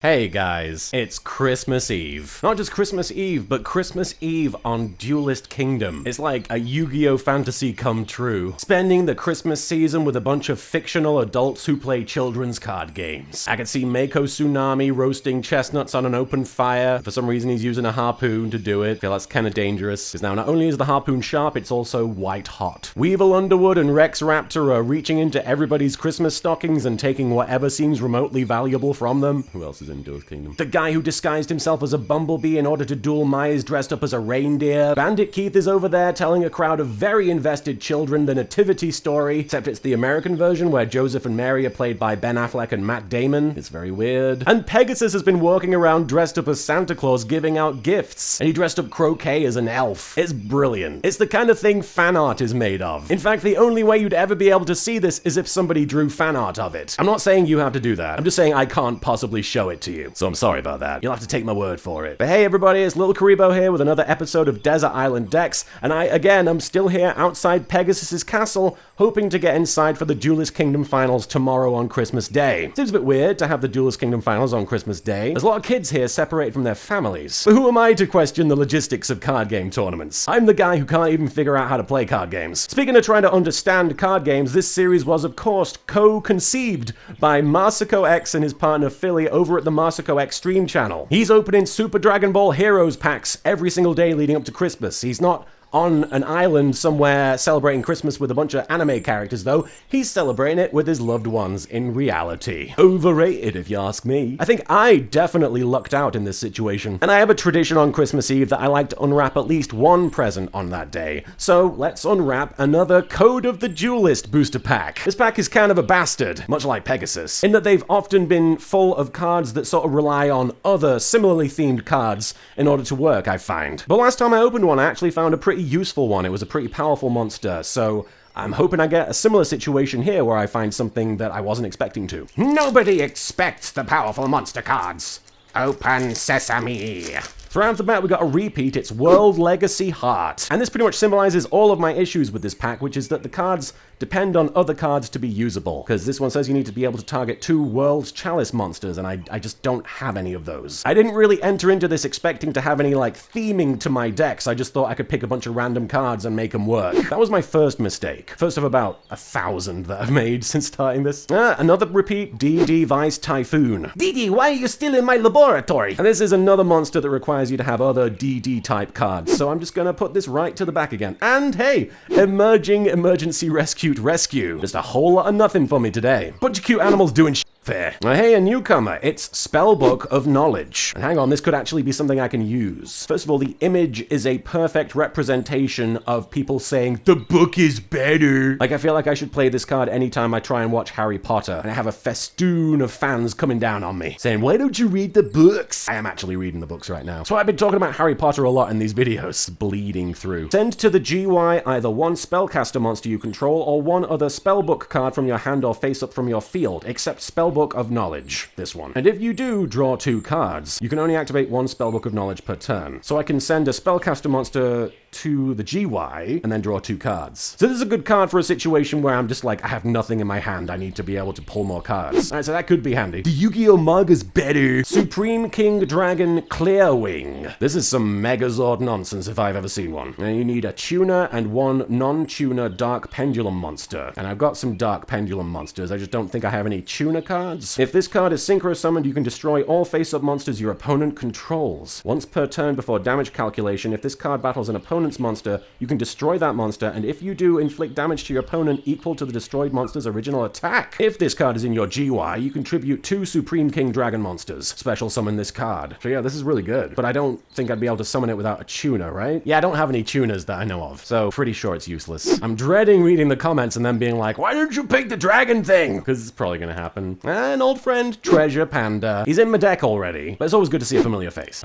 Hey guys, it's Christmas Eve. Not just Christmas Eve, but Christmas Eve on Duelist Kingdom. It's like a Yu-Gi-Oh! Fantasy come true. Spending the Christmas season with a bunch of fictional adults who play children's card games. I could see Mako Tsunami roasting chestnuts on an open fire. For some reason he's using a harpoon to do it. I feel that's kind of dangerous, because now not only is the harpoon sharp, it's also white hot. Weevil Underwood and Rex Raptor are reaching into everybody's Christmas stockings and taking whatever seems remotely valuable from them. Who else is in Duelist Kingdom? The guy who disguised himself as a bumblebee in order to duel Mai is dressed up as a reindeer. Bandit Keith is over there telling a crowd of very invested children the nativity story, except it's the American version where Joseph and Mary are played by Ben Affleck and Matt Damon. It's very weird. And Pegasus has been walking around dressed up as Santa Claus giving out gifts, and he dressed up Croquet as an elf. It's brilliant. It's the kind of thing fan art is made of. In fact, the only way you'd ever be able to see this is if somebody drew fan art of it. I'm not saying you have to do that. I'm just saying I can't possibly show it to you. So I'm sorry about that. You'll have to take my word for it. But hey everybody, it's LittleKuriboh here with another episode of Desert Island Decks, and I'm still here outside Pegasus's castle, hoping to get inside for the Duelist Kingdom Finals tomorrow on Christmas Day. Seems a bit weird to have the Duelist Kingdom Finals on Christmas Day. There's a lot of kids here separated from their families. But who am I to question the logistics of card game tournaments? I'm the guy who can't even figure out how to play card games. Speaking of trying to understand card games, this series was of course co-conceived by MasakoX and his partner Philly over at the MasakoX stream channel. He's opening Super Dragon Ball Heroes packs every single day leading up to Christmas. He's not on an island somewhere celebrating Christmas with a bunch of anime characters, though. He's celebrating it with his loved ones in reality. Overrated, if you ask me. I think I definitely lucked out in this situation. And I have a tradition on Christmas Eve that I like to unwrap at least one present on that day. So let's unwrap another Code of the Duelist booster pack. This pack is kind of a bastard, much like Pegasus, in that they've often been full of cards that sort of rely on other similarly themed cards in order to work, I find. But last time I opened one, I actually found a pretty useful one. It was a pretty powerful monster, so I'm hoping I get a similar situation here where I find something that I wasn't expecting to. Nobody expects the powerful monster cards. Open sesame. Throughout the map we got a repeat, it's World Legacy Heart. And this pretty much symbolizes all of my issues with this pack, which is that the cards depend on other cards to be usable. Because this one says you need to be able to target 2 World Chalice monsters, and I just don't have any of those. I didn't really enter into this expecting to have any, like, theming to my decks. I just thought I could pick a bunch of random cards and make them work. That was my first mistake. First of about 1,000 that I've made since starting this. Another repeat, DD Vice Typhoon. DD, why are you still in my laboratory? And this is another monster that requires you to have other DD type cards. So I'm just gonna put this right to the back again. And hey, Emerging Emergency Rescue. Just a whole lot of nothing for me today. Bunch of cute animals doing shit there. Hey, a newcomer. It's Spellbook of Knowledge. And hang on, this could actually be something I can use. First of all, the image is a perfect representation of people saying, the book is better. Like, I feel like I should play this card anytime I try and watch Harry Potter, and I have a festoon of fans coming down on me, saying, why don't you read the books? I am actually reading the books right now. So I've been talking about Harry Potter a lot in these videos, bleeding through. Send to the GY either one spellcaster monster you control or one other spellbook card from your hand or face up from your field, except Spellbook of Knowledge, this one. And if you do draw 2 cards, you can only activate 1 Spellbook of Knowledge per turn. So I can send a spellcaster monster to the GY and then draw 2 cards. So this is a good card for a situation where I'm just like, I have nothing in my hand, I need to be able to pull more cards. Alright, so that could be handy. The Yu-Gi-Oh! Manga's better. Supreme King Dragon Clearwing. This is some Megazord nonsense if I've ever seen one. Now you need a tuner and 1 non-tuner Dark Pendulum monster. And I've got some Dark Pendulum monsters, I just don't think I have any tuner cards. If this card is synchro summoned, you can destroy all face-up monsters your opponent controls. Once per turn before damage calculation, if this card battles an opponent's monster, you can destroy that monster, and if you do, inflict damage to your opponent equal to the destroyed monster's original attack. If this card is in your GY, you contribute 2 Supreme King Dragon monsters. Special summon this card. So yeah, this is really good. But I don't think I'd be able to summon it without a tuner, right? Yeah, I don't have any tuners that I know of, so pretty sure it's useless. I'm dreading reading the comments and then being like, why didn't you pick the dragon thing? Because it's probably gonna happen. An old friend, Treasure Panda. He's in my deck already, but it's always good to see a familiar face.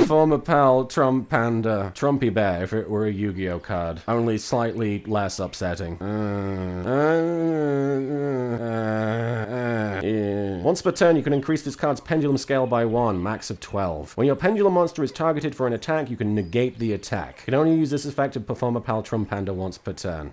Former pal, Trump Panda. Trumpy Bear if it were a Yu-Gi-Oh card. Only slightly less upsetting. Yeah. Once per turn, you can increase this card's pendulum scale by 1, max of 12. When your pendulum monster is targeted for an attack, you can negate the attack. You can only use this effect to perform a pal Trump Panda once per turn.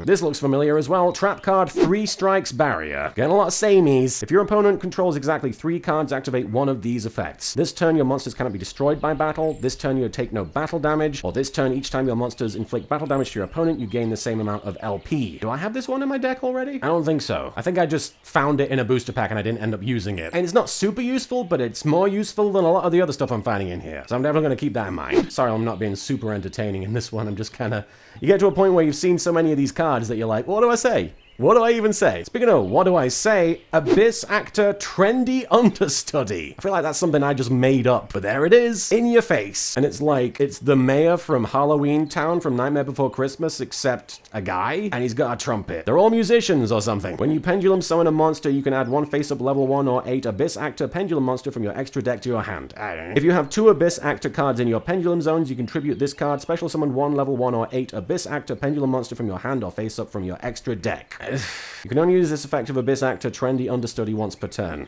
This looks familiar as well. Trap card, 3 strikes barrier. Getting a lot of sameys. If your opponent controls exactly 3 cards, activate one of these effects. This turn, your monsters cannot be destroyed by battle. This turn, you take no battle damage. Or this turn, each time your monsters inflict battle damage to your opponent, you gain the same amount of LP. Do I have this one in my deck already? I don't think so. I think I just found it in a booster pack and I didn't end up using it. And it's not super useful, but it's more useful than a lot of the other stuff I'm finding in here. So I'm definitely going to keep that in mind. Sorry, I'm not being super entertaining in this one. I'm just kind of... You get to a point where you've seen so many of these cards that you're like, what do I say? What do I even say? Speaking of, what do I say? Abyss Actor Trendy Understudy. I feel like that's something I just made up, but there it is, in your face. And it's like, it's the mayor from Halloween Town from Nightmare Before Christmas, except a guy, and he's got a trumpet. They're all musicians or something. When you pendulum summon a monster, you can add 1 face-up level 1 or 8 Abyss Actor pendulum monster from your extra deck to your hand. If you have 2 Abyss Actor cards in your pendulum zones, you can tribute this card, special summon 1 level 1 or 8 Abyss Actor pendulum monster from your hand or face-up from your extra deck. You can only use this effect of Abyss Actor Trendy Understudy once per turn.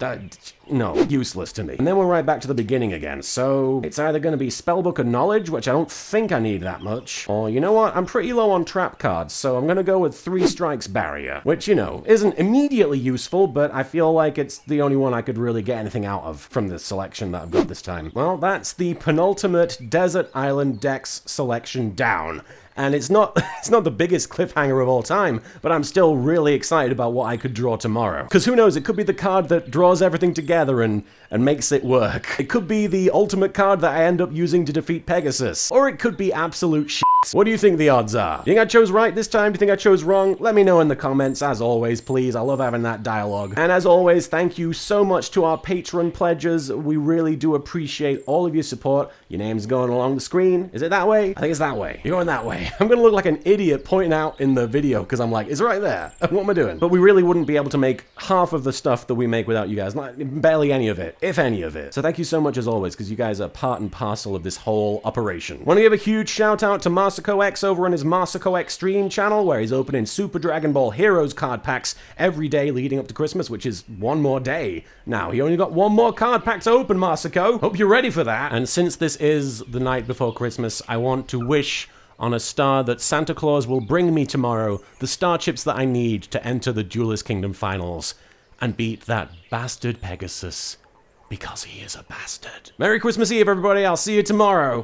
No, useless to me. And then we're right back to the beginning again, so it's either going to be Spellbook of Knowledge, which I don't think I need that much, or you know what, I'm pretty low on trap cards, so I'm going to go with 3 strikes barrier, which, you know, isn't immediately useful, but I feel like it's the only one I could really get anything out of from this selection that I've got this time. Well, that's the penultimate Desert Island Dex selection down. And it's not the biggest cliffhanger of all time, but I'm still really excited about what I could draw tomorrow. Because who knows, it could be the card that draws everything together and makes it work. It could be the ultimate card that I end up using to defeat Pegasus. Or it could be absolute shit. What do you think the odds are? Do you think I chose right this time? Do you think I chose wrong? Let me know in the comments, as always, please. I love having that dialogue. And as always, thank you so much to our Patreon pledges. We really do appreciate all of your support. Your name's going along the screen. Is it that way? I think it's that way. You're going that way. I'm gonna look like an idiot pointing out in the video because I'm like, it's right there. What am I doing? But we really wouldn't be able to make half of the stuff that we make without you guys. Not barely any of it, if any of it. So thank you so much as always, because you guys are part and parcel of this whole operation. Want to give a huge shout out to MasakoX over on his MasakoX stream channel, where he's opening Super Dragon Ball Heroes card packs every day leading up to Christmas, which is one more day. Now, he only got one more card pack to open, Masako. Hope you're ready for that. And since this is the night before Christmas, I want to wish on a star that Santa Claus will bring me tomorrow the star chips that I need to enter the Duelist Kingdom finals and beat that bastard Pegasus, because he is a bastard. Merry Christmas Eve, everybody. I'll see you tomorrow.